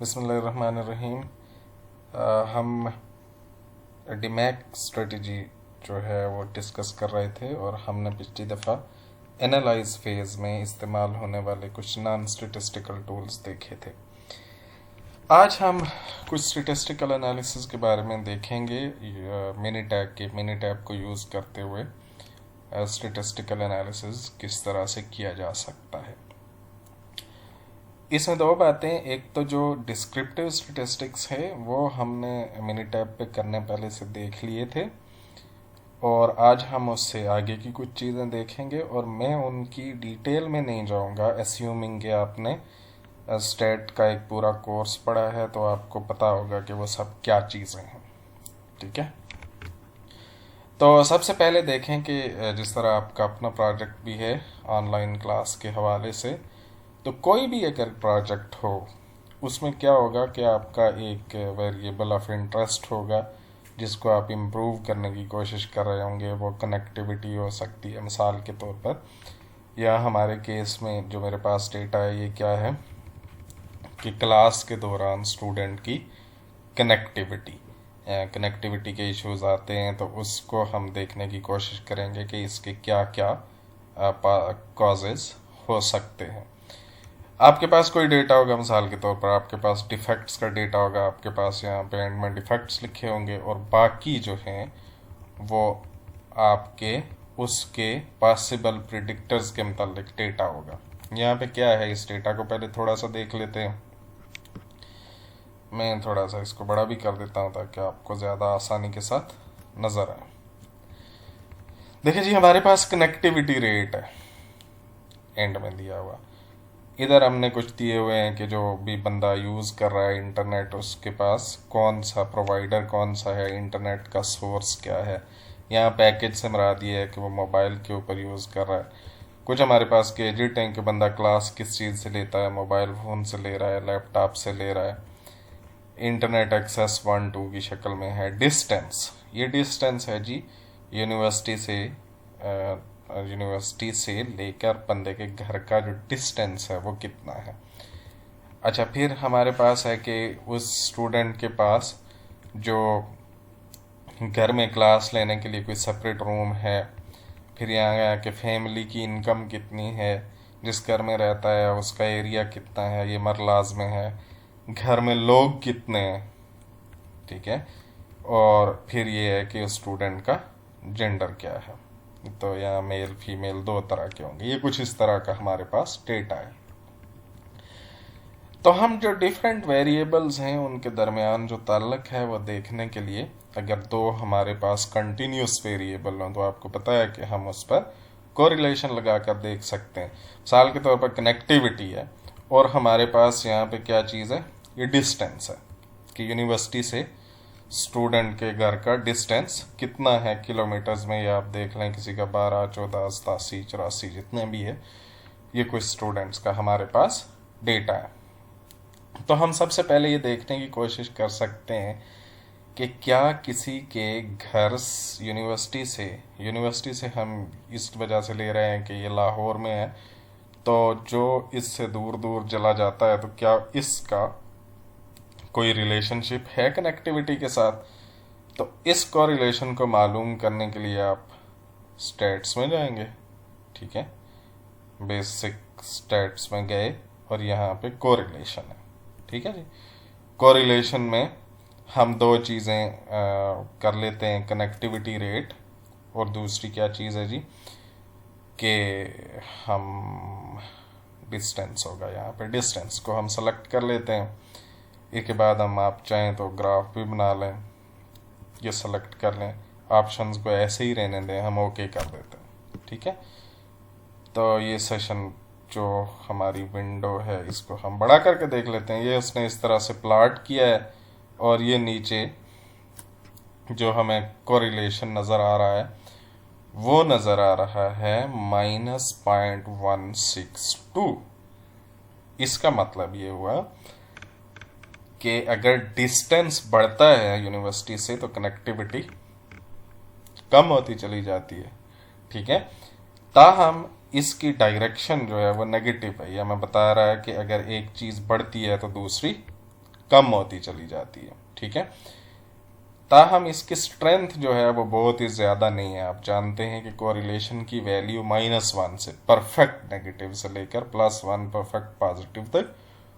बिस्मिल्लाहिर्रहमानिर्रहीम। हम डीमैक स्ट्रेटजी जो है वो डिस्कस कर रहे थे और हमने पिछली दफ़ा एनालाइज फेज में इस्तेमाल होने वाले कुछ नॉन स्टैटिस्टिकल टूल्स देखे थे। आज हम कुछ स्टैटिस्टिकल एनालिसिस के बारे में देखेंगे। मिनीटैब को यूज़ करते हुए स्टैटिस्टिकल एनालिसिस किस तरह से किया जा सकता है। इसमें दो बातें, एक तो जो डिस्क्रिप्टिव स्टैटिस्टिक्स है वो हमने मिनीटैब पे करने पहले से देख लिए थे और आज हम उससे आगे की कुछ चीज़ें देखेंगे और मैं उनकी डिटेल में नहीं जाऊंगा, एस्यूमिंग कि आपने स्टैट का एक पूरा कोर्स पढ़ा है तो आपको पता होगा कि वो सब क्या चीज़ें हैं। ठीक है, तो सबसे पहले देखें कि जिस तरह आपका अपना प्रोजेक्ट भी है ऑनलाइन क्लास के हवाले से, तो कोई भी अगर प्रोजेक्ट हो उसमें क्या होगा कि आपका एक वेरिएबल ऑफ इंटरेस्ट होगा जिसको आप इम्प्रूव करने की कोशिश कर रहे होंगे। वो कनेक्टिविटी हो सकती है मिसाल के तौर पर, या हमारे केस में जो मेरे पास डेटा है ये क्या है कि क्लास के दौरान स्टूडेंट की कनेक्टिविटी के इश्यूज आते हैं, तो उसको हम देखने की कोशिश करेंगे कि इसके क्या क्या कॉजेज हो सकते हैं। आपके पास कोई डेटा होगा, मिसाल के तौर पर आपके पास डिफेक्ट्स का डेटा होगा, आपके पास यहाँ पे एंड में डिफेक्ट्स लिखे होंगे और बाकी जो हैं वो आपके उसके पॉसिबल प्रिडिक्टर्स के मुतालिक डेटा होगा। यहाँ पे क्या है, इस डेटा को पहले थोड़ा सा देख लेते हैं। मैं थोड़ा सा इसको बड़ा भी कर देता हूँ ताकि आपको ज़्यादा आसानी के साथ नज़र आए। देखिए जी, हमारे पास कनेक्टिविटी रेट है एंड में दिया हुआ। इधर हमने कुछ दिए हुए हैं कि जो भी बंदा यूज़ कर रहा है इंटरनेट, उसके पास कौन सा प्रोवाइडर कौन सा है, इंटरनेट का सोर्स क्या है। यहाँ पैकेज से मुराद ये है कि वो मोबाइल के ऊपर यूज़ कर रहा है। कुछ हमारे पास गैजेट हैं कि बंदा क्लास किस चीज़ से लेता है, मोबाइल फ़ोन से ले रहा है, लैपटॉप से ले रहा है। इंटरनेट एक्सेस 1-2 की शक्ल में है। डिस्टेंस, ये डिस्टेंस है जी यूनिवर्सिटी से लेकर बंदे के घर का जो डिस्टेंस है वो कितना है। अच्छा, फिर हमारे पास है कि उस स्टूडेंट के पास जो घर में क्लास लेने के लिए कोई सेपरेट रूम है। फिर यहाँ आया कि फैमिली की इनकम कितनी है, जिस घर में रहता है उसका एरिया कितना है, ये मरलाज में है, घर में लोग कितने हैं। ठीक है, और फिर ये है कि उस स्टूडेंट का जेंडर क्या है, तो यहाँ मेल फीमेल दो तरह के होंगे। ये कुछ इस तरह का हमारे पास डेटा है। तो हम जो डिफरेंट वेरिएबल्स हैं उनके दरमियान जो ताल्लुक है वो देखने के लिए, अगर दो हमारे पास कंटिन्यूस वेरिएबल हों तो आपको पता है कि हम उस पर कोरिलेशन लगाकर देख सकते हैं। मिसाल के तौर पर कनेक्टिविटी है और हमारे पास यहाँ पे क्या चीज़ है, ये डिस्टेंस है कि यूनिवर्सिटी से स्टूडेंट के घर का डिस्टेंस कितना है किलोमीटर्स में। ये आप देख लें, किसी का 12, 14, 87, 84 जितने भी है, ये कुछ स्टूडेंट्स का हमारे पास डेटा है। तो हम सबसे पहले ये देखने की कोशिश कर सकते हैं कि क्या किसी के घर यूनिवर्सिटी से हम इस वजह से ले रहे हैं कि ये लाहौर में है, तो जो इससे दूर दूर चला जाता है तो क्या इसका कोई रिलेशनशिप है कनेक्टिविटी के साथ। तो इस कोरिलेशन को मालूम करने के लिए आप स्टैट्स में जाएंगे। ठीक है, बेसिक स्टैट्स में गए और यहाँ पे कोरिलेशन है। ठीक है जी, कोरिलेशन में हम दो चीज़ें कर लेते हैं, कनेक्टिविटी रेट और दूसरी क्या चीज़ है जी कि हम डिस्टेंस होगा। यहाँ पे डिस्टेंस को हम सेलेक्ट कर लेते हैं। इसके बाद हम आप चाहें तो ग्राफ भी बना लें, ये सेलेक्ट कर लें, ऑप्शंस को ऐसे ही रहने दें, हम ओके कर देते हैं। ठीक है, तो ये सेशन जो हमारी विंडो है इसको हम बड़ा करके देख लेते हैं। ये उसने इस तरह से प्लॉट किया है और ये नीचे जो हमें कोरिलेशन नज़र आ रहा है वो नज़र आ रहा है -0.162। इसका मतलब ये हुआ कि अगर डिस्टेंस बढ़ता है यूनिवर्सिटी से तो कनेक्टिविटी कम होती चली जाती है। ठीक है, ताहम इसकी डायरेक्शन जो है वो नेगेटिव है। यह हमें बता रहा है कि अगर एक चीज़ बढ़ती है तो दूसरी कम होती चली जाती है। ठीक है, ताहम इसकी स्ट्रेंथ जो है वो बहुत ही ज़्यादा नहीं है। आप जानते हैं कि कोरिलेशन की वैल्यू -1 से परफेक्ट नेगेटिव से लेकर +1 परफेक्ट पॉजिटिव तक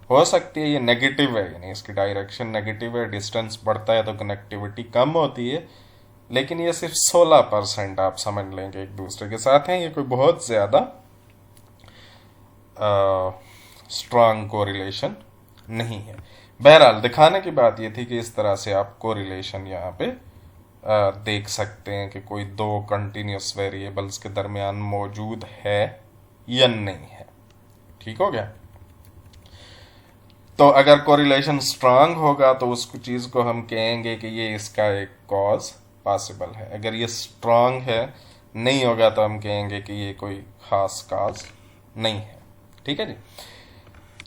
हो सकती है। ये नेगेटिव है, यानी इसकी डायरेक्शन नेगेटिव है, डिस्टेंस बढ़ता है तो कनेक्टिविटी कम होती है, लेकिन ये सिर्फ 16% आप समझ लेंगे एक दूसरे के साथ हैं। ये कोई बहुत ज़्यादा स्ट्रांग कोरिलेशन नहीं है। बहरहाल दिखाने की बात ये थी कि इस तरह से आप कोरिलेशन यहाँ पे देख सकते हैं कि कोई दो कंटिन्यूस वेरिएबल्स के दरमियान मौजूद है या नहीं है। ठीक हो गया। तो अगर कोरिलेशन स्ट्रांग होगा तो उस चीज़ को हम कहेंगे कि ये इसका एक कॉज पॉसिबल है। अगर ये स्ट्रांग है नहीं होगा तो हम कहेंगे कि ये कोई खास कॉज नहीं है। ठीक है जी।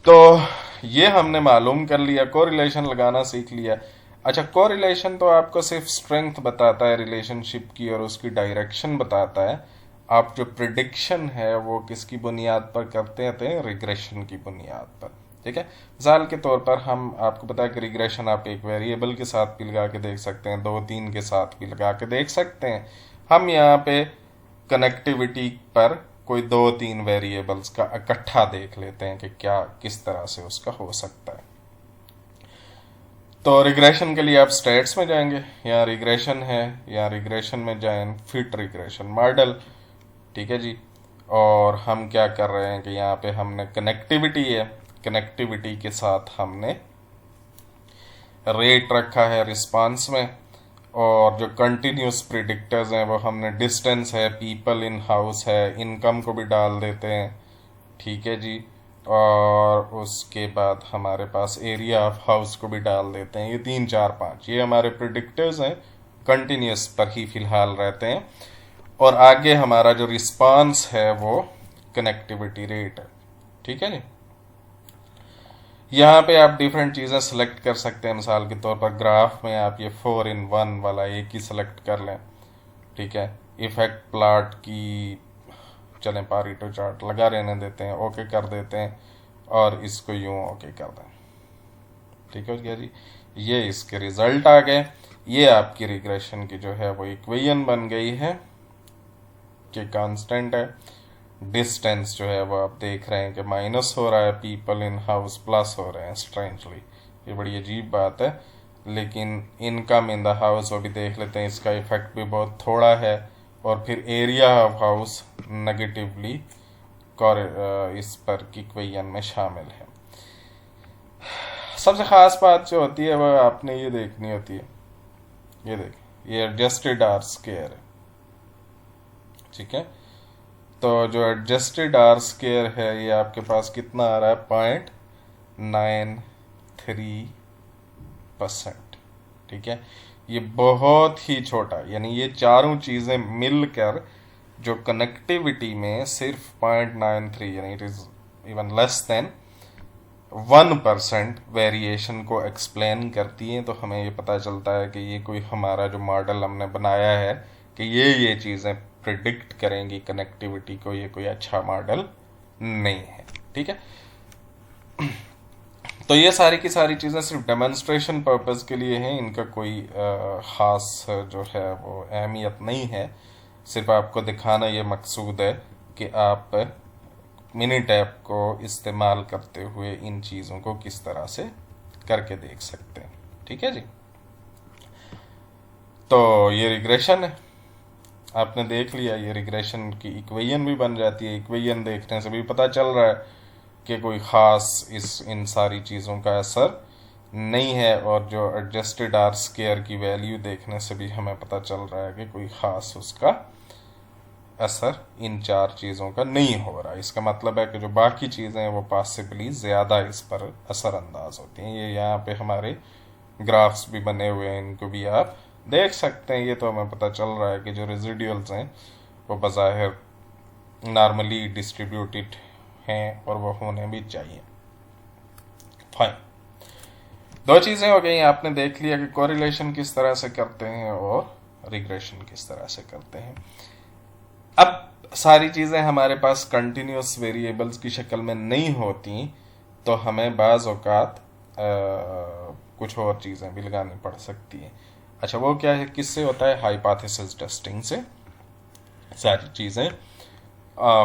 तो ये हमने मालूम कर लिया, कोरिलेशन लगाना सीख लिया। अच्छा, कोरिलेशन तो आपको सिर्फ स्ट्रेंथ बताता है रिलेशनशिप की और उसकी डायरेक्शन बताता है। आप जो प्रिडिक्शन है वो किसकी बुनियाद पर करते हैं? रिग्रेशन की बुनियाद पर। ठीक है, मिसाल के तौर पर हम आपको पता है कि रिग्रेशन आप एक वेरिएबल के साथ भी लगा के देख सकते हैं, 2-3 के साथ भी लगा के देख सकते हैं। हम यहाँ पे कनेक्टिविटी पर कोई 2-3 वेरिएबल्स का इकट्ठा देख लेते हैं कि क्या किस तरह से उसका हो सकता है। तो रिग्रेशन के लिए आप स्टेट्स में जाएंगे, यहाँ रिग्रेशन है, यहाँ रिग्रेशन में जाएं, फिट रिग्रेशन मॉडल। ठीक है जी। और हम क्या कर रहे हैं कि यहाँ पे हमने कनेक्टिविटी है, कनेक्टिविटी के साथ हमने रेट रखा है रिस्पांस में, और जो कंटिन्यूस प्रिडिक्टर्स हैं वो हमने डिस्टेंस है, पीपल इन हाउस है, इनकम को भी डाल देते हैं। ठीक है जी। और उसके बाद हमारे पास एरिया ऑफ हाउस को भी डाल देते हैं। ये 3, 4, 5 ये हमारे प्रिडिक्टर्स हैं, कंटिन्यूस पर ही फिलहाल रहते हैं। और आगे हमारा जो रिस्पांस है वो कनेक्टिविटी रेट है। ठीक है जी। यहाँ पे आप डिफरेंट चीज़ें सेलेक्ट कर सकते हैं। मिसाल के तौर पर ग्राफ में आप ये 4-in-1 वाला एक ही सेलेक्ट कर लें। ठीक है, इफेक्ट प्लॉट की चलें पारीटो चार्ट लगा रहने देते हैं, ओके कर देते हैं और इसको यूं ओके कर दें। ठीक है जी, ये इसके रिजल्ट आ गए। ये आपकी रिग्रेशन की जो है वो इक्वेशन बन गई है कि कांस्टेंट है, डिस्टेंस जो है वो आप देख रहे हैं कि माइनस हो रहा है, पीपल इन हाउस प्लस हो रहे हैं स्ट्रेंजली। ये बड़ी अजीब बात है। लेकिन इनकम इन द हाउस वो भी देख लेते हैं, इसका इफेक्ट भी बहुत थोड़ा है। और फिर एरिया ऑफ हाउस नेगेटिवली इस पर की इक्वेशन में शामिल है। सबसे खास बात जो होती है वह आपने ये देखनी होती है, ये देख, ये एडजस्टेड आर स्क्वायर है। ठीक है, तो जो एडजस्टेड आर स्क्वायर है ये आपके पास कितना आ रहा है? 0.93%। ठीक है, ये बहुत ही छोटा, यानी ये चारों चीज़ें मिलकर जो कनेक्टिविटी में सिर्फ 0.93 यानी it is even less than 1% variation को एक्सप्लेन करती हैं। तो हमें ये पता चलता है कि ये कोई हमारा जो मॉडल हमने बनाया है कि ये चीज़ें प्रिडिक्ट करेंगी कनेक्टिविटी को, ये कोई अच्छा मॉडल नहीं है। ठीक है, तो ये सारी की सारी चीज़ें सिर्फ डेमोन्स्ट्रेशन पर्पस के लिए हैं, इनका कोई ख़ास जो है वो अहमियत नहीं है। सिर्फ आपको दिखाना ये मकसूद है कि आप मिनीटैप को इस्तेमाल करते हुए इन चीज़ों को किस तरह से करके देख सकते हैं। ठीक है जी। तो ये रिग्रेशन है, आपने देख लिया। ये रिग्रेशन की इक्वेशन भी बन जाती है। इक्वेशन देखने से भी पता चल रहा है कि कोई ख़ास इन सारी चीज़ों का असर नहीं है। और जो एडजस्टेड आर स्क्वायर की वैल्यू देखने से भी हमें पता चल रहा है कि कोई ख़ास उसका असर इन चार चीज़ों का नहीं हो रहा। इसका मतलब है कि जो बाकी चीज़ें हैं वो पॉसिबली ज़्यादा इस पर असरअंदाज होती हैं। ये यहाँ पे हमारे ग्राफ्स भी बने हुए हैं, इनको भी आप देख सकते हैं। ये तो हमें पता चल रहा है कि जो रेजिडुअल्स हैं वो बज़ाहिर नॉर्मली डिस्ट्रीब्यूटेड हैं और वो होने भी चाहिए। फाइन, दो चीज़ें हो गई। आपने देख लिया कि कोरिलेशन किस तरह से करते हैं और रिग्रेशन किस तरह से करते हैं। अब सारी चीज़ें हमारे पास कंटिन्यूस वेरिएबल्स की शक्ल में नहीं होती, तो हमें बाज़ औक़ात कुछ और चीज़ें भी लगानी पड़ सकती हैं। अच्छा, वो क्या है, किससे होता है, हाइपोथेसिस टेस्टिंग से सारी चीज़ें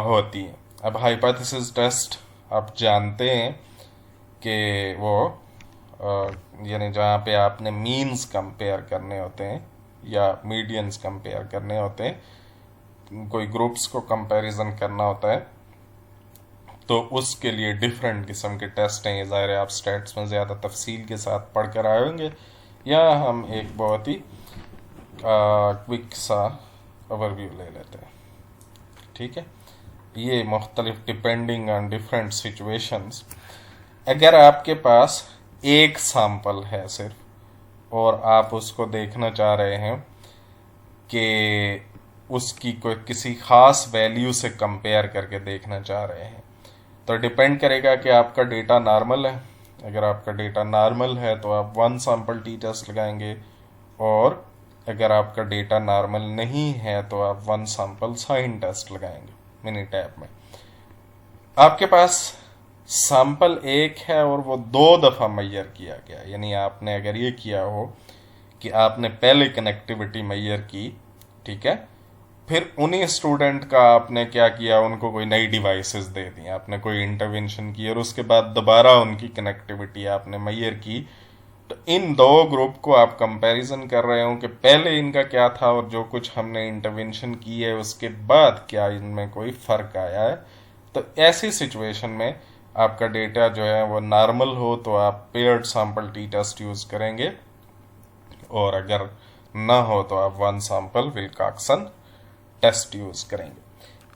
होती हैं। अब हाइपोथेसिस टेस्ट आप जानते हैं कि वो यानी जहाँ पे आपने मीन्स कंपेयर करने होते हैं या मीडियंस कंपेयर करने होते हैं, कोई ग्रुप्स को कंपैरिजन करना होता है, तो उसके लिए डिफरेंट किस्म के टेस्ट हैं। ये ज़ाहिर है आप स्टैट्स में ज़्यादा तफसील के साथ पढ़ कर आए होंगे, या हम एक बहुत ही क्विक सा ओवरव्यू ले लेते हैं। ठीक है, ये मुख्तलिफ डिपेंडिंग ऑन डिफरेंट सिचुएशंस। अगर आपके पास एक सैंपल है सिर्फ और आप उसको देखना चाह रहे हैं कि उसकी कोई किसी ख़ास वैल्यू से कंपेयर करके देखना चाह रहे हैं, तो डिपेंड करेगा कि आपका डेटा नॉर्मल है। अगर आपका डेटा नॉर्मल है तो आप वन सैंपल टी टेस्ट लगाएंगे, और अगर आपका डेटा नॉर्मल नहीं है तो आप वन सैंपल साइन टेस्ट लगाएंगे मिनी टैब में। आपके पास सैंपल एक है और वो 2 दफ़ा मैयर किया गया, यानी आपने अगर ये किया हो कि आपने पहले कनेक्टिविटी मैयर की, ठीक है, फिर उन्हीं स्टूडेंट का आपने क्या किया, उनको कोई नई डिवाइसेस दे दी, आपने कोई इंटरवेंशन की और उसके बाद दोबारा उनकी कनेक्टिविटी आपने मैयर की, तो इन 2 ग्रुप को आप कंपैरिजन कर रहे हो कि पहले इनका क्या था और जो कुछ हमने इंटरवेंशन की है उसके बाद क्या इनमें कोई फ़र्क आया है। तो ऐसी सिचुएशन में आपका डेटा जो है वो नॉर्मल हो तो आप paired sample t test use करेंगे, और अगर ना हो तो आप one sample Wilcoxon test use करेंगे।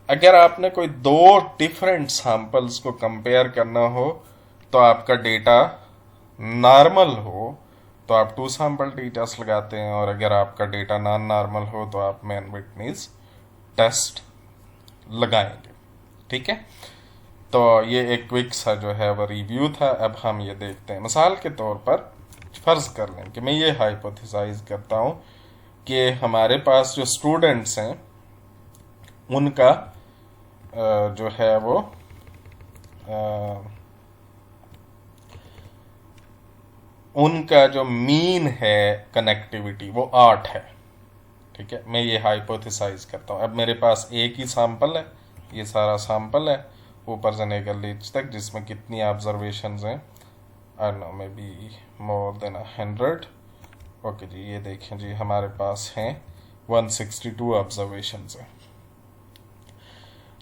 अगर आपने कोई 2 डिफरेंट सैंपल्स को कंपेयर करना हो तो आपका डेटा नॉर्मल हो तो आप 2 सैंपल टी टेस्ट लगाते हैं, और अगर आपका डेटा नॉन नॉर्मल हो तो आप मैन विटनेस टेस्ट लगाएंगे। ठीक है, तो ये एक क्विक सा जो है वो रिव्यू था। अब हम ये देखते हैं, मिसाल के तौर पर फर्ज कर लें कि मैं ये हाइपोथेसाइज करता हूँ कि हमारे पास जो स्टूडेंट्स हैं उनका जो है वो उनका जो मीन है कनेक्टिविटी वो 8 है। ठीक है, मैं ये हाइपोथेसाइज करता हूँ। अब मेरे पास एक ही सैंपल है, ये सारा सैंपल है ऊपर से लेकर नीचे तक, जिसमें कितनी ऑब्जर्वेशंस हैं, I know may be more than 100। Okay जी, ये देखें जी हमारे पास हैं 162 ऑब्जर्वेशंस हैं।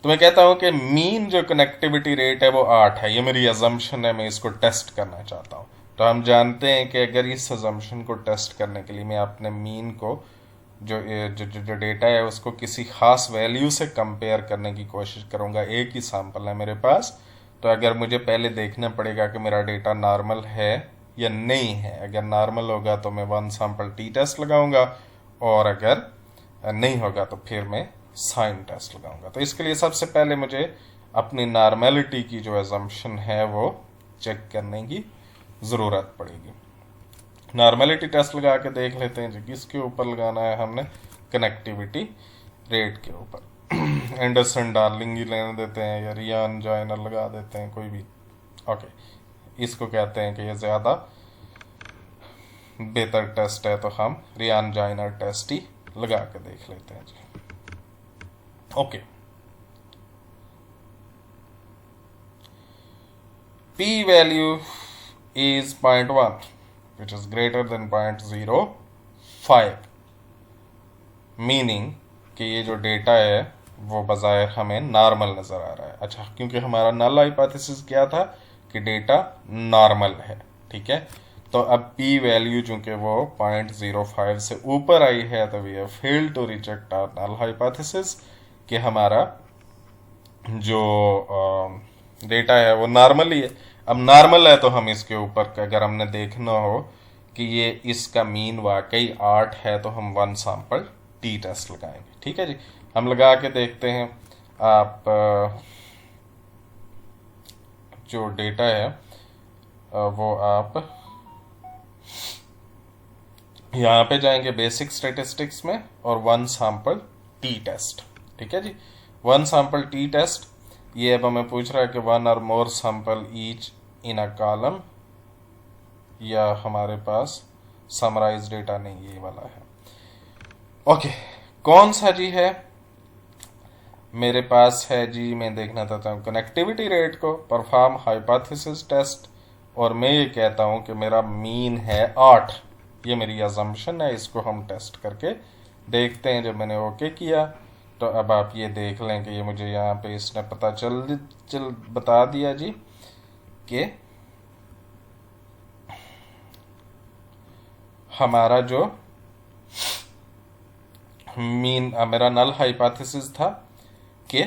तो मैं कहता हूं कि मीन जो कनेक्टिविटी रेट है वो 8 है, ये मेरी अजम्पशन है, मैं इसको टेस्ट करना चाहता हूं। तो हम जानते हैं कि अगर इस अजम्पशन को टेस्ट करने के लिए मैं अपने मीन को जो डेटा है उसको किसी खास वैल्यू से कंपेयर करने की कोशिश करूंगा। एक ही सैंपल है मेरे पास, तो अगर मुझे पहले देखना पड़ेगा कि मेरा डेटा नॉर्मल है या नहीं है। अगर नॉर्मल होगा तो मैं वन सैंपल टी टेस्ट लगाऊंगा, और अगर नहीं होगा तो फिर मैं साइन टेस्ट लगाऊंगा। तो इसके लिए सबसे पहले मुझे अपनी नॉर्मेलिटी की जो एजम्पशन है वो चेक करने की ज़रूरत पड़ेगी। नॉर्मेलिटी टेस्ट लगा के देख लेते हैं जी, किसके ऊपर लगाना है हमने, कनेक्टिविटी रेट के ऊपर। एंडरसन डार्लिंग ही लेने देते हैं या रियान जॉइनर लगा देते हैं, कोई भी। ओके, इसको कहते हैं कि ये ज़्यादा बेहतर टेस्ट है, तो हम रियान जॉइनर टेस्ट ही लगा के देख लेते हैं जी। Okay, P value is 0.1 which is greater than 0.05, meaning कि ये जो डेटा है वो बज़ाहिर हमें नॉर्मल नज़र आ रहा है। अच्छा, क्योंकि हमारा नल हाइपोथेसिस क्या था कि डेटा नॉर्मल है। ठीक है, तो अब P वैल्यू चूंकि वो 0.05 से ऊपर आई है तो we have failed to reject our null hypothesis कि हमारा जो डेटा है वो नॉर्मल ही है। अब नॉर्मल है तो हम इसके ऊपर अगर हमने देखना हो कि ये इसका मीन वाकई 8 है तो हम वन सैंपल टी टेस्ट लगाएंगे। ठीक है जी, हम लगा के देखते हैं। आप जो डेटा है वो आप यहाँ पे जाएंगे बेसिक स्टैटिस्टिक्स में, और वन सैंपल टी टेस्ट। ठीक है जी, वन सैंपल टी टेस्ट, ये अब हमें पूछ रहा है कि 1 or more sample each in a column या हमारे पास समराइज डेटा नहीं, ये वाला है। ओके, कौन सा जी है मेरे पास है जी, मैं देखना चाहता हूँ कनेक्टिविटी रेट को, परफॉर्म हाइपोथेसिस टेस्ट, और मैं ये कहता हूँ कि मेरा मीन है 8। ये मेरी अजम्पशन है, इसको हम टेस्ट करके देखते हैं। जब मैंने ओके किया तो अब आप ये देख लें कि ये मुझे यहाँ पे इसने पता चल बता दिया जी कि हमारा जो मीन, मेरा नल हाइपोथेसिस था कि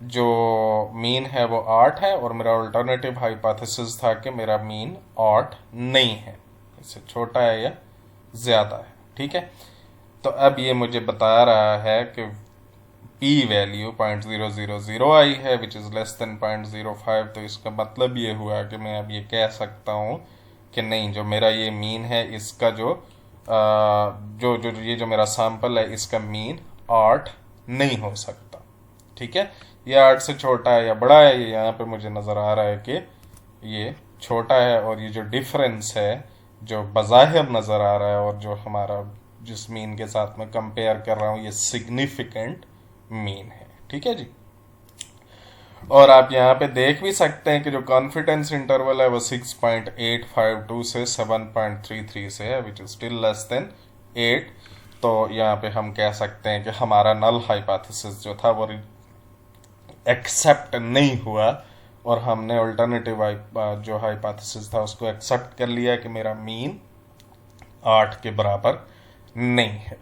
जो मीन है वो 8 है, और मेरा अल्टरनेटिव हाइपोथेसिस था कि मेरा मीन 8 नहीं है, इससे छोटा है या ज़्यादा है। ठीक है, तो अब ये मुझे बता रहा है कि पी वैल्यू 0.000 आई है, विच इज़ लेस देन 0.05। तो इसका मतलब ये हुआ कि मैं अब ये कह सकता हूँ कि नहीं, जो मेरा ये मीन है इसका जो ये जो मेरा सैंपल है इसका मीन 8 नहीं हो सकता। ठीक है, ये 8 से छोटा है या बड़ा है, ये यहाँ पे मुझे नज़र आ रहा है कि ये छोटा है, और ये जो डिफरेंस है जो बज़ाहिर नज़र आ रहा है और जो हमारा जिस मीन के साथ मैं कंपेयर कर रहा हूँ ये सिग्निफिकेंट मीन है। ठीक है जी, और आप यहाँ पे देख भी सकते हैं कि जो कॉन्फिडेंस इंटरवल है वो 6.852 से 7.33 से है, which is still less than 8। तो यहाँ पे हम कह सकते हैं कि हमारा नल हाइपोथेसिस जो था वो एक्सेप्ट नहीं हुआ, और हमने अल्टरनेटिव जो हाइपोथेसिस था उसको एक्सेप्ट कर लिया कि मेरा मीन 8 के बराबर नहीं है।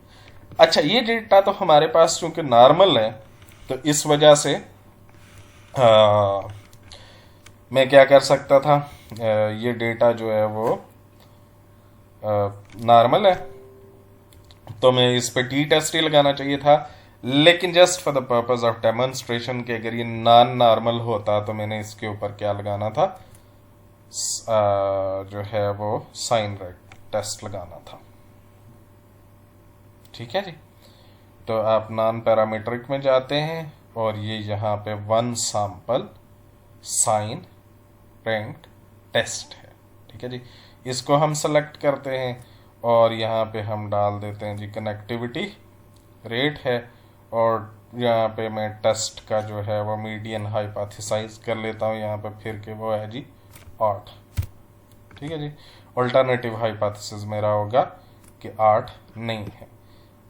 अच्छा, ये डेटा तो हमारे पास चूंकि नॉर्मल है, तो इस वजह से मैं क्या कर सकता था, ये डेटा जो है वो नॉर्मल है, तो मैं इस पे टी टेस्ट ही लगाना चाहिए था। लेकिन just for the purpose of demonstration कि अगर ये नॉन नॉर्मल होता तो मैंने इसके ऊपर क्या लगाना था, जो है वो साइन रेट टेस्ट लगाना था। ठीक है जी, तो आप नॉन पैरामीट्रिक में जाते हैं, और ये यहाँ पे one sample sign ranked test है। ठीक है जी, इसको हम सेलेक्ट करते हैं, और यहाँ पे हम डाल देते हैं जी कनेक्टिविटी रेट है, और यहाँ पे मैं टेस्ट का जो है वो मीडियन हाइपोथेसाइज कर लेता हूँ यहाँ पे फिर के वो है जी 8। ठीक है जी, अल्टरनेटिव हाइपोथेसिस मेरा होगा कि 8 नहीं है।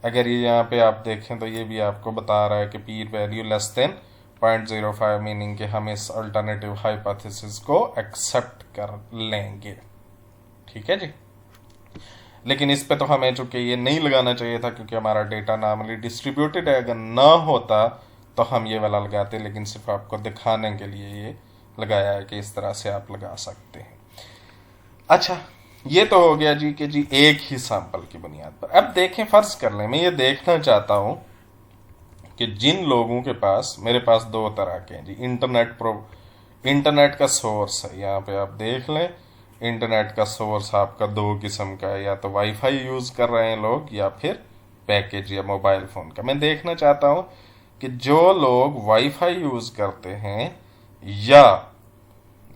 अगर ये यहाँ पे आप देखें तो ये भी आपको बता रहा है कि P value less than 0.05, meaning कि हम इस अल्टरनेटिव हाइपोथेसिस को एक्सेप्ट कर लेंगे। ठीक है जी, लेकिन इस पे तो हमें चूंकि ये नहीं लगाना चाहिए था क्योंकि हमारा डेटा नॉर्मली डिस्ट्रीब्यूटेड है। अगर ना होता तो हम ये वाला लगाते, लेकिन सिर्फ आपको दिखाने के लिए ये लगाया है कि इस तरह से आप लगा सकते हैं। अच्छा, ये तो हो गया जी कि जी एक ही सैंपल की बुनियाद पर। अब देखें, फर्ज कर लें मैं ये देखना चाहता हूं कि जिन लोगों के पास, मेरे पास दो तरह के हैं जी, इंटरनेट का सोर्स है, यहाँ पे आप देख लें इंटरनेट का सोर्स आपका दो किस्म का है, या तो वाईफाई यूज कर रहे हैं लोग या फिर पैकेज या मोबाइल फोन का। मैं देखना चाहता हूं कि जो लोग वाईफाई यूज करते हैं या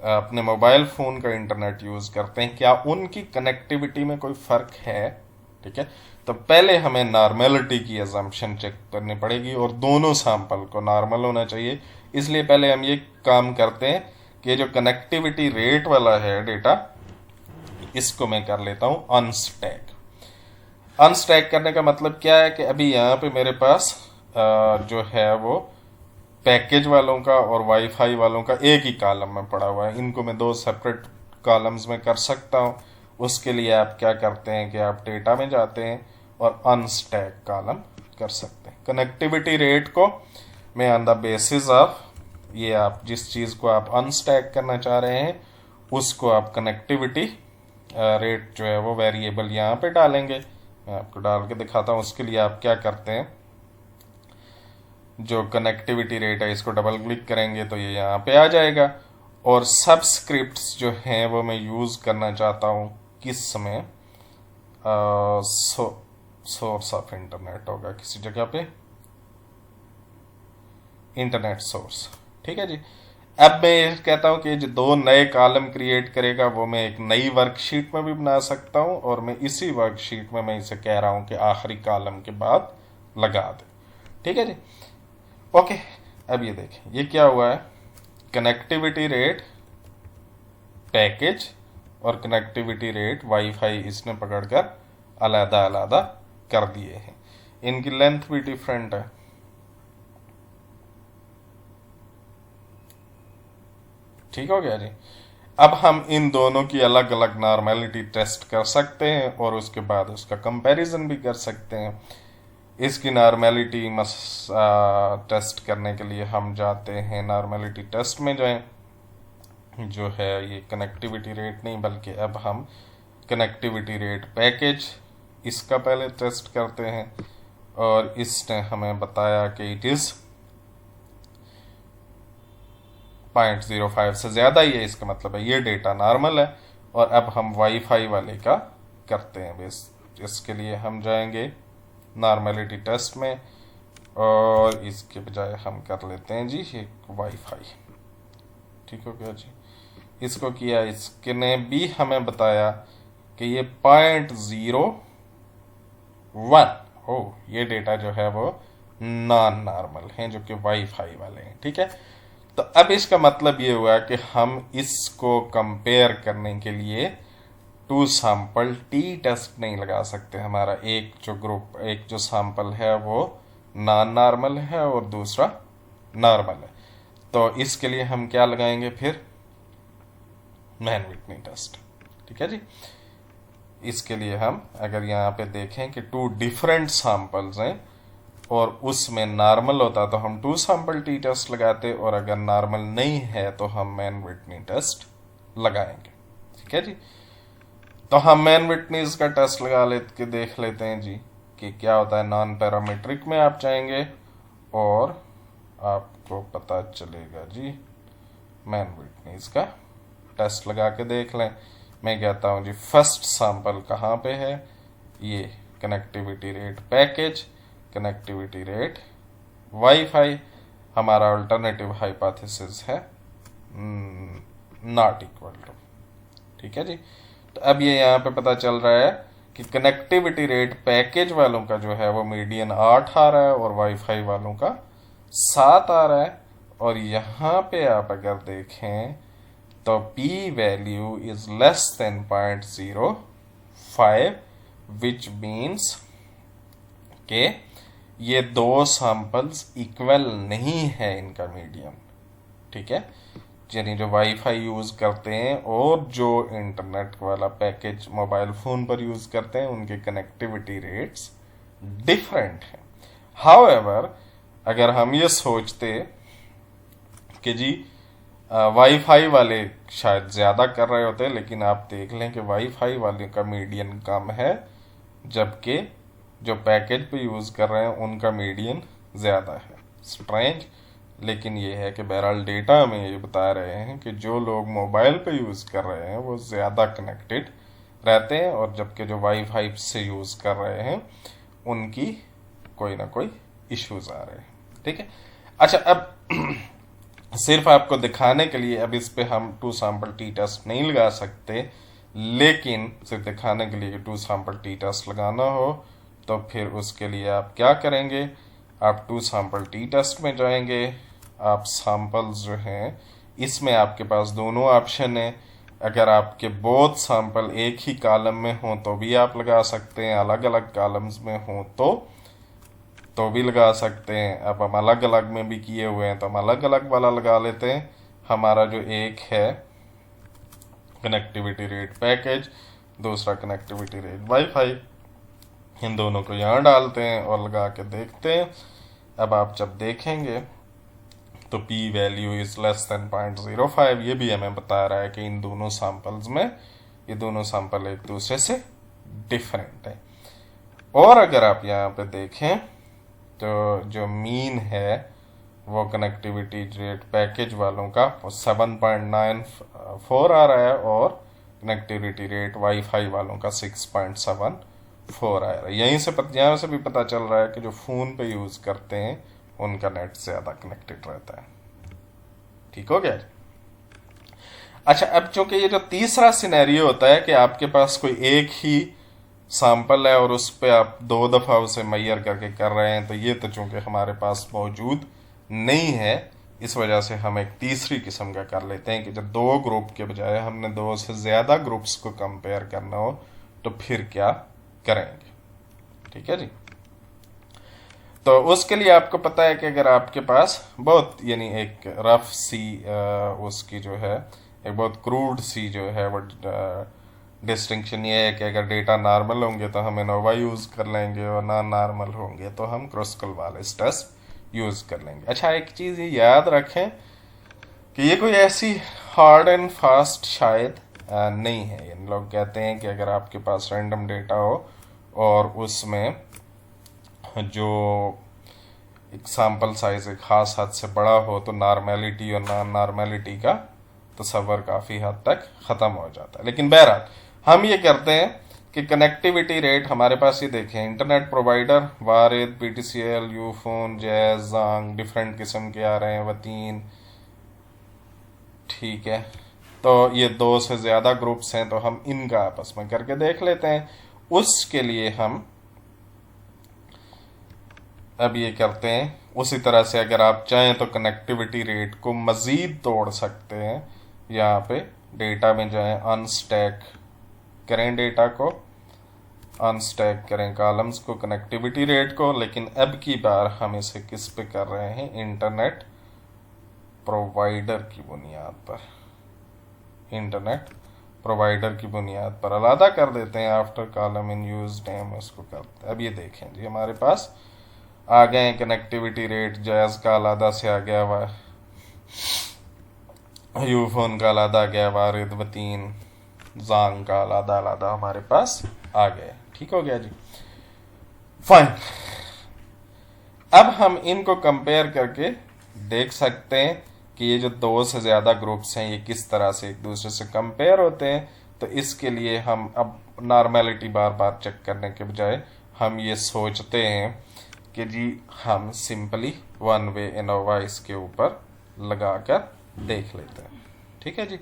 अपने मोबाइल फोन का इंटरनेट यूज करते हैं, क्या उनकी कनेक्टिविटी में कोई फर्क है। ठीक है, तो पहले हमें नॉर्मेलिटी की अजम्पशन चेक करनी पड़ेगी, और दोनों सैंपल को नॉर्मल होना चाहिए। इसलिए पहले हम ये काम करते हैं कि जो कनेक्टिविटी रेट वाला है डेटा, इसको मैं कर लेता हूं अनस्टैक। अनस्टैक करने का मतलब क्या है कि अभी यहाँ पे मेरे पास जो है वो पैकेज वालों का और वाईफाई वालों का एक ही कॉलम में पड़ा हुआ है। इनको मैं दो सेपरेट कॉलम्स में कर सकता हूँ। उसके लिए आप क्या करते हैं कि आप डेटा में जाते हैं और अनस्टैक कॉलम कर सकते हैं। कनेक्टिविटी रेट को मैं ऑन द बेसिस ऑफ ये, आप जिस चीज़ को आप अनस्टैक करना चाह रहे हैं उसको आप कनेक्टिविटी रेट जो है वो वेरिएबल यहाँ पे डालेंगे। मैं आपको डाल के दिखाता हूँ। उसके लिए आप क्या करते हैं, जो कनेक्टिविटी रेट है इसको डबल क्लिक करेंगे तो ये यहाँ पे आ जाएगा, और सबस्क्रिप्ट्स जो हैं वो मैं यूज़ करना चाहता हूँ किस समय, सोर्स ऑफ इंटरनेट होगा किसी जगह पे, इंटरनेट सोर्स। ठीक है जी, अब मैं ये कहता हूँ कि जो दो नए कॉलम क्रिएट करेगा वो मैं एक नई वर्कशीट में भी बना सकता हूँ, और मैं इसी वर्कशीट में मैं इसे कह रहा हूँ कि आखिरी कॉलम के बाद लगा दे। ठीक है जी, ओके। अब ये देखें ये क्या हुआ है, कनेक्टिविटी रेट पैकेज और कनेक्टिविटी रेट वाईफाई इसने पकड़कर अलग अलग कर दिए हैं। इनकी लेंथ भी डिफरेंट है। ठीक हो गया जी। अब हम इन दोनों की अलग अलग नॉर्मेलिटी टेस्ट कर सकते हैं और उसके बाद उसका कंपैरिजन भी कर सकते हैं। इसकी नॉर्मेलिटी टेस्ट करने के लिए हम जाते हैं नॉर्मेलिटी टेस्ट में जाएं, जो है ये कनेक्टिविटी रेट नहीं बल्कि अब हम कनेक्टिविटी रेट पैकेज इसका पहले टेस्ट करते हैं, और इसने हमें बताया कि इट इज़ 0.05 से ज़्यादा ही है, इसका मतलब है ये डेटा नॉर्मल है। और अब हम वाईफाई वाले का करते हैं बेस। इसके लिए हम जाएंगे नॉर्मेलिटी टेस्ट में, और इसके बजाय हम कर लेते हैं जी एक वाईफाई। ठीक हो गया जी। इसको किया, इसने भी हमें बताया कि ये 0.01 हो, ये डेटा जो है वो नॉन नॉर्मल है, जो कि वाईफाई वाले हैं। ठीक है, तो अब इसका मतलब ये हुआ कि हम इसको कंपेयर करने के लिए टू सैंपल टी टेस्ट नहीं लगा सकते। हमारा एक जो ग्रुप, एक जो सैंपल है वो नॉन नॉर्मल है और दूसरा नॉर्मल है। तो इसके लिए हम क्या लगाएंगे फिर, मैन विटनी टेस्ट। ठीक है जी। इसके लिए हम अगर यहाँ पे देखें कि टू डिफरेंट सैंपल्स हैं और उसमें नॉर्मल होता तो हम टू सैंपल टी टेस्ट लगाते, और अगर नॉर्मल नहीं है तो हम मैन विटनी टेस्ट लगाएंगे। ठीक है जी। तो हम मैन विटनीज का टेस्ट लगा के देख लेते हैं जी कि क्या होता है। नॉन पैरामीट्रिक में आप जाएंगे और आपको पता चलेगा जी, मैन विटनीज का टेस्ट लगा के देख लें। मैं कहता हूं जी फर्स्ट सैंपल कहाँ पे है, ये connectivity rate package, connectivity rate wifi. हमारा अल्टरनेटिव हाइपोथेसिस है नॉट इक्वल टू। ठीक है जी। तो अब ये यहाँ पे पता चल रहा है कि कनेक्टिविटी रेट पैकेज वालों का जो है वो मीडियन 8 आ रहा है और वाईफाई वालों का 7 आ रहा है। और यहाँ पे आप अगर देखें तो P value is less than 0.05, which means के ये दो सैंपल्स इक्वल नहीं है इनका मीडियन। ठीक है, यानी जो वाईफाई यूज करते हैं और जो इंटरनेट वाला पैकेज मोबाइल फोन पर यूज करते हैं उनके कनेक्टिविटी रेट्स डिफरेंट हैं। हाउएवर अगर हम ये सोचते कि जी वाईफाई वाले शायद ज़्यादा कर रहे होते, लेकिन आप देख लें कि वाईफाई वाले का मीडियन कम है, जबकि जो पैकेज पे यूज़ कर रहे हैं उनका मीडियन ज़्यादा है। स्ट्रेंज, लेकिन ये है कि बहरहाल डेटा में ये बता रहे हैं कि जो लोग मोबाइल पे यूज़ कर रहे हैं वो ज़्यादा कनेक्टेड रहते हैं, और जबकि जो वाईफाई से यूज़ कर रहे हैं उनकी कोई ना कोई इश्यूज आ रहे हैं। ठीक है, अच्छा अब सिर्फ आपको दिखाने के लिए अब इस पे हम टू सैंपल टी टेस्ट नहीं लगा सकते, लेकिन सिर्फ दिखाने के लिए टू सैंपल टी टेस्ट लगाना हो तो फिर उसके लिए आप क्या करेंगे, आप टू सैंपल टी टेस्ट में जाएंगे। आप सैंपल्स जो हैं इसमें आपके पास दोनों ऑप्शन है। अगर आपके बोथ सैंपल एक ही कॉलम में हो तो भी आप लगा सकते हैं, अलग अलग कॉलम्स में हो तो भी लगा सकते हैं। अब हम अलग अलग में भी किए हुए हैं तो हम अलग अलग वाला लगा लेते हैं। हमारा जो एक है कनेक्टिविटी रेट पैकेज, दूसरा कनेक्टिविटी रेट वाईफाई, इन दोनों को यहाँ डालते हैं और लगा के देखते हैं। अब आप जब देखेंगे तो P value is less than 0.05, ये भी हमें बता रहा है कि इन दोनों सैंपल्स में ये दोनों सैंपल एक दूसरे से डिफरेंट है। और अगर आप यहाँ पे देखें तो जो मीन है वो कनेक्टिविटी रेट पैकेज वालों का 7.94 आ रहा है और कनेक्टिविटी रेट वाईफाई वालों का 6.74 आ रहा है। यहाँ से भी पता चल रहा है कि जो फ़ोन पे यूज़ करते हैं उनका नेट ज़्यादा कनेक्टेड रहता है। ठीक हो गया। अच्छा, अब चूंकि ये जो तीसरा सिनेरियो होता है कि आपके पास कोई एक ही सैंपल है और उस पे आप 2 दफा उसे मैयर करके कर रहे हैं, तो ये तो चूंकि हमारे पास मौजूद नहीं है, इस वजह से हम एक तीसरी किस्म का कर लेते हैं कि जब 2 ग्रुप के बजाय हमने 2 से ज्यादा ग्रुप्स को कंपेयर करना हो तो फिर क्या करेंगे। ठीक है जी। तो उसके लिए आपको पता है कि अगर आपके पास बहुत यानी एक रफ सी उसकी जो है एक बहुत क्रूड सी जो है वो डिस्टिंक्शन ये है कि अगर डेटा नॉर्मल होंगे तो हम एनोवा यूज़ कर लेंगे और ना नॉर्मल होंगे तो हम क्रॉस-कोलवालिस टेस्ट यूज़ कर लेंगे। अच्छा, एक चीज़ ये याद रखें कि ये कोई ऐसी हार्ड एंड फास्ट शायद नहीं है। इन लोग कहते हैं कि अगर आपके पास रैंडम डेटा हो और उसमें जो एक सैंपल साइज एक खास हद से बड़ा हो तो नॉर्मेलिटी और नॉन नॉर्मेलिटी का तस्वर काफ़ी हद तक ख़त्म हो जाता है। लेकिन बहरहाल हम ये करते हैं कि कनेक्टिविटी रेट हमारे पास ये देखें, internet provider Warid, PTCL, Ufone, Jazz, Zong, different किस्म के आ रहे हैं, वतीन। ठीक है, तो ये 2 से ज़्यादा ग्रुप्स हैं तो हम इनका आपस में करके देख लेते हैं। उसके लिए हम अब ये करते हैं, उसी तरह से अगर आप चाहें तो कनेक्टिविटी रेट को मज़ीद तोड़ सकते हैं। यहाँ पे डेटा में जाएं, अनस्टैक करें, डेटा को अनस्टैक करें कॉलम्स को, कनेक्टिविटी रेट को। लेकिन अब की बार हम इसे किस पे कर रहे हैं, इंटरनेट प्रोवाइडर की बुनियाद पर, इंटरनेट प्रोवाइडर की बुनियाद पर अलग कर देते हैं। After column in use name उसको करते हैं। अब ये देखें जी, हमारे पास आ गए हैं कनेक्टिविटी रेट, जैज का अलग से आ गया हुआ, यूफोन का अलग आ गया, वारिद, वतीन, ज़ांग का अलग हमारे पास आ गए। ठीक हो गया जी, फाइन। अब हम इनको कंपेयर करके देख सकते हैं कि ये जो 2 से ज्यादा ग्रुप्स हैं ये किस तरह से एक दूसरे से कंपेयर होते हैं। तो इसके लिए हम अब नॉर्मेलिटी बार बार चेक करने के बजाय हम ये सोचते हैं कि जी हम सिंपली वन वे एनोवा इसके ऊपर लगाकर देख लेते हैं। ठीक है जी।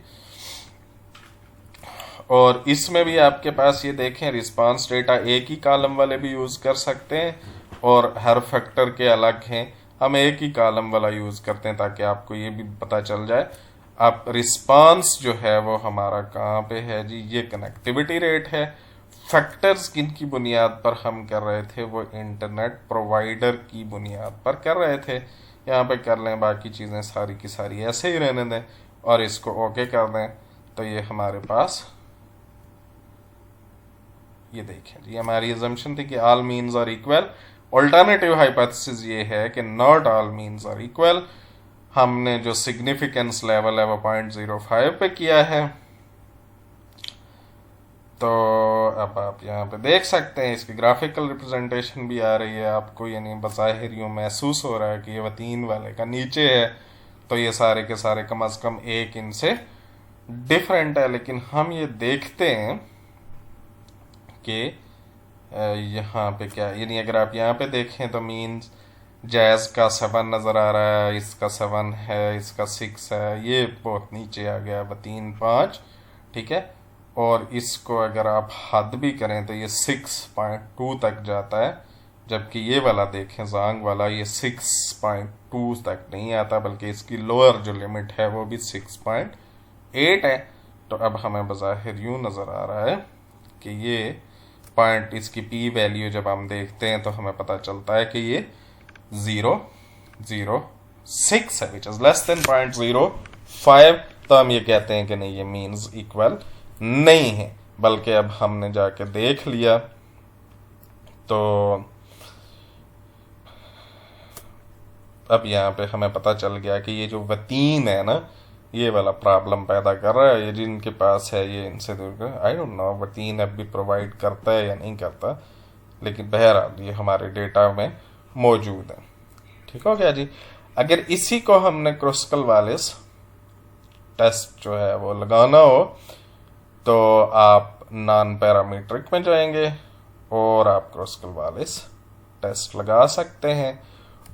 और इसमें भी आपके पास ये देखें, रिस्पांस डेटा एक ही कॉलम वाले भी यूज कर सकते हैं और हर फैक्टर के अलग हैं। हम एक ही कॉलम वाला यूज करते हैं ताकि आपको ये भी पता चल जाए आप रिस्पांस जो है वो हमारा कहाँ पे है जी, ये कनेक्टिविटी रेट है। फैक्टर्स किन की बुनियाद पर हम कर रहे थे, वो इंटरनेट प्रोवाइडर की बुनियाद पर कर रहे थे। यहाँ पे कर लें, बाकी चीज़ें सारी की सारी ऐसे ही रहने दें और इसको ओके कर दें। तो ये हमारे पास ये देखें जी, हमारी अजम्पशन थी कि all means are equal. Alternative hypothesis ये है कि not all means are equal. हमने जो सिग्निफिकेंस लेवल है वो 0.05 पे किया है। तो अब आप यहाँ पे देख सकते हैं, इसकी ग्राफिकल रिप्रेजेंटेशन भी आ रही है आपको, यानी बज़ाहिर यूँ महसूस हो रहा है कि ये वतीन वाले का नीचे है, तो ये सारे के सारे कम अज़ कम एक इनसे डिफरेंट है। लेकिन हम ये देखते हैं कि यहाँ पे क्या, यानी अगर आप यहाँ पे देखें तो मीन्स जैज़ का 7 नज़र आ रहा है, इसका 7 है, इसका 6 है, ये बहुत नीचे आ गया, वतीन 5। ठीक है, और इसको अगर आप हद भी करें तो ये 6.2 तक जाता है, जबकि ये वाला देखें ज़ांग वाला, ये 6.2 तक नहीं आता, बल्कि इसकी लोअर जो लिमिट है वो भी 6.8 है। तो अब हमें बज़ाहिर यूँ नज़र आ रहा है कि ये पॉइंट, इसकी पी वैल्यू जब हम देखते हैं तो हमें पता चलता है कि ये 0.06 है, विच इज़ लेस देन 0.05। तो हम ये कहते हैं कि नहीं, ये मीन्स इक्वल नहीं है। बल्कि अब हमने जाके देख लिया तो अब यहाँ पे हमें पता चल गया कि ये जो वतीन है ना, ये वाला प्रॉब्लम पैदा कर रहा है। ये जिनके पास है ये इनसे दूर कर, आई डोंट नो वतीन अब भी प्रोवाइड करता है या नहीं करता, लेकिन बहरहाल ये हमारे डेटा में मौजूद है। ठीक हो गया जी। अगर इसी को हमने क्रॉस-कोलवालिस टेस्ट जो है वो लगाना हो तो आप नॉन पैरामीट्रिक में जाएंगे और आप क्रॉस-कोलवालिस टेस्ट लगा सकते हैं,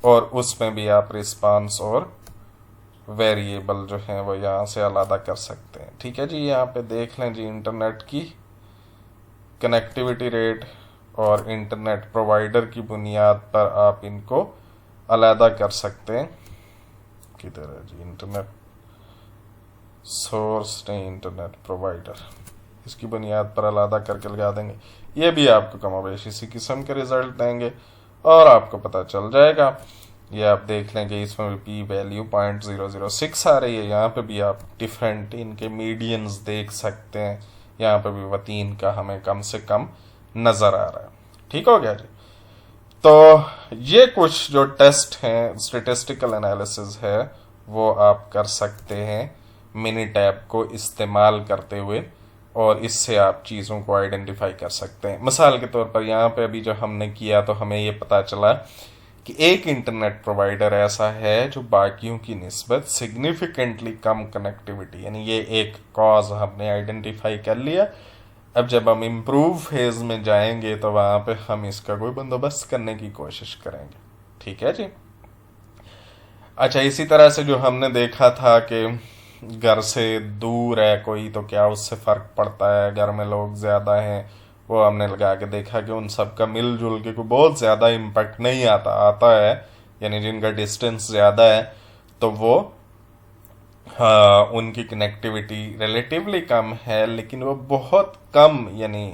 और उसमें भी आप रिस्पांस और वेरिएबल जो हैं वो यहाँ से अलग कर सकते हैं। ठीक है जी, यहाँ पे देख लें जी, इंटरनेट की कनेक्टिविटी रेट और इंटरनेट प्रोवाइडर की बुनियाद पर आप इनको अलग कर सकते हैं। किधर है जी इंटरनेट सोर्स, नहीं इंटरनेट प्रोवाइडर, इसकी बुनियाद पर अलग करके लगा देंगे। ये भी आपको कमोबेश इसी किस्म के रिजल्ट देंगे और आपको पता चल जाएगा। ये आप देख लेंगे, इसमें भी पी वैल्यू 0.006 आ रही है। यहाँ पे भी आप डिफरेंट इनके मीडियंस देख सकते हैं। यहाँ पे भी वतीन का हमें कम से कम नज़र आ रहा है। ठीक हो गया जी। तो ये कुछ जो टेस्ट हैं, स्टेटिस्टिकल एनालिसिस है, वो आप कर सकते हैं मिनीटैब को इस्तेमाल करते हुए, और इससे आप चीज़ों को आइडेंटिफाई कर सकते हैं। मिसाल के तौर पर यहाँ पे अभी जो हमने किया तो हमें ये पता चला कि एक इंटरनेट प्रोवाइडर ऐसा है जो बाकियों की निस्बत सिग्निफिकेंटली कम कनेक्टिविटी, यानी ये एक कॉज हमने आइडेंटिफाई कर लिया। अब जब हम इम्प्रूव फेज में जाएंगे तो वहाँ पे हम इसका कोई बंदोबस्त करने की कोशिश करेंगे। ठीक है जी। अच्छा, इसी तरह से जो हमने देखा था कि घर से दूर है कोई तो क्या उससे फ़र्क पड़ता है, घर में लोग ज़्यादा हैं, वो हमने लगा के देखा कि उन सब का मिलजुल के कोई बहुत ज़्यादा इम्पैक्ट नहीं आता है, यानी जिनका डिस्टेंस ज़्यादा है तो वो उनकी कनेक्टिविटी रिलेटिवली कम है, लेकिन वो बहुत कम यानी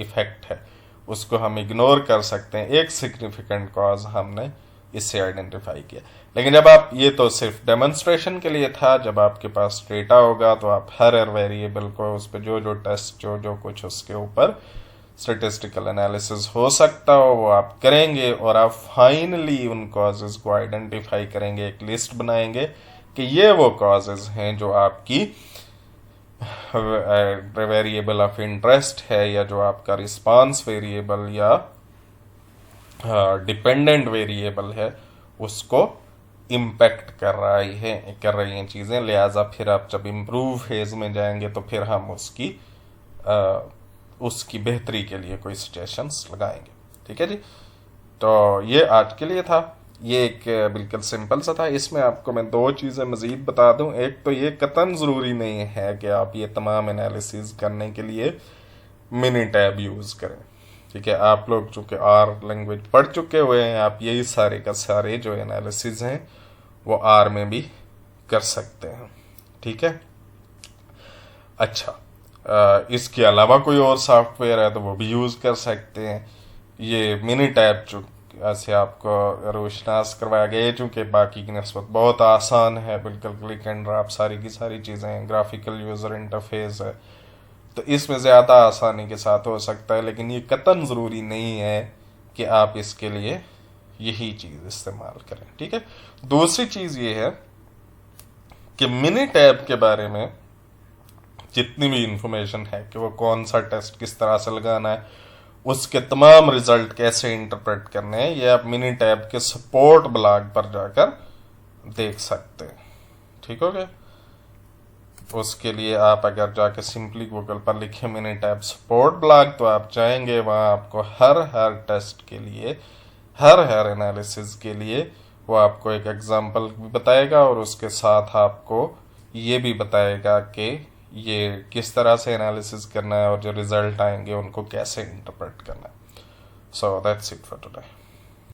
इफ़ेक्ट है, उसको हम इग्नोर कर सकते हैं। एक सिग्निफिकेंट कॉज हमने इससे आइडेंटिफाई किया। लेकिन जब आप, ये तो सिर्फ डेमोन्स्ट्रेशन के लिए था, जब आपके पास डेटा होगा तो आप हर वेरिएबल को, उस पर जो जो टेस्ट जो कुछ उसके ऊपर स्टेटिस्टिकल एनालिसिस हो सकता हो वो आप करेंगे, और आप फाइनली उन कॉजेज को आइडेंटिफाई करेंगे, एक लिस्ट बनाएंगे कि ये वो कॉजेज हैं जो आपकी वेरिएबल ऑफ इंटरेस्ट है, या जो आपका रिस्पांस वेरिएबल या डिपेंडेंट वेरिएबल है उसको इम्पेक्ट कर रही हैं चीज़ें। लिहाजा फिर आप जब इम्प्रूव फेज में जाएंगे तो फिर हम उसकी बेहतरी के लिए कोई सजेशंस लगाएंगे। ठीक है जी। तो ये आज के लिए था, ये एक बिल्कुल सिंपल सा था। इसमें आपको मैं दो चीज़ें मज़ीद बता दूं। एक तो ये कतन ज़रूरी नहीं है कि आप ये तमाम एनालिसिस करने के लिए मिनीटैब यूज़ करें। ठीक है, आप लोग चूँकि आर लैंग्वेज पढ़ चुके हुए हैं, आप यही सारे का सारे जो एनालिसिस हैं वो आर में भी कर सकते हैं। ठीक है। अच्छा, इसके अलावा कोई और सॉफ्टवेयर है तो वो भी यूज़ कर सकते हैं। ये मिनीटैब जो से आपको रोशनास करवाया गया है, चूँकि बाकी की नस्बत बहुत आसान है, बिल्कुल क्लिक एंड ड्रॉप सारी की सारी चीज़ें, ग्राफिकल यूज़र इंटरफेस है, तो इसमें ज़्यादा आसानी के साथ हो सकता है। लेकिन ये कतन ज़रूरी नहीं है कि आप इसके लिए यही चीज़ इस्तेमाल करें। ठीक है। दूसरी चीज़ ये है कि मिनीटैब के बारे में जितनी भी इंफॉर्मेशन है कि वो कौन सा टेस्ट किस तरह से लगाना है, उसके तमाम रिजल्ट कैसे इंटरप्रेट करने हैं, ये आप मिनीटैब के सपोर्ट ब्लॉग पर जाकर देख सकते हैं। ठीक हो गया। उसके लिए आप अगर जाके सिंपली गूगल पर लिखें मिनीटैब सपोर्ट ब्लॉग तो आप जाएंगे, वहाँ आपको हर टेस्ट के लिए, हर एनालिसिस के लिए वो आपको एक एग्जांपल भी बताएगा, और उसके साथ आपको ये भी बताएगा कि ये किस तरह से एनालिसिस करना है और जो रिजल्ट आएंगे उनको कैसे इंटरप्रेट करना है। So that's it for today.